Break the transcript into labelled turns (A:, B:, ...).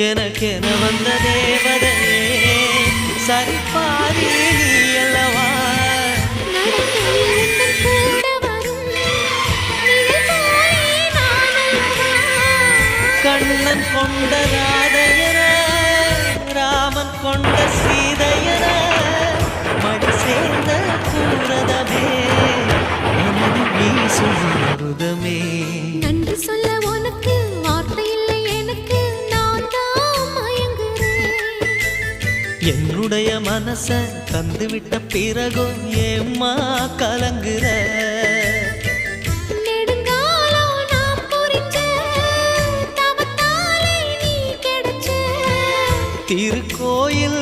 A: எனக்கென வந்த தேவதையே சரிபாரி நீ அல்லவா கண்ணன் கொண்ட ராதையர ராமன் கொண்ட சீதையர மடி சேர்ந்த பூரதமே எனது நீ சொல்லுதமே
B: நன்றி சொல்ல உனக்கு வார்த்தை இல்லை எனக்கு நான் தான் மயங்குறேன்
A: என்னுடைய மனச தந்துவிட்ட பிறகோ ஏம்மா கலங்குற திருக்கோயில்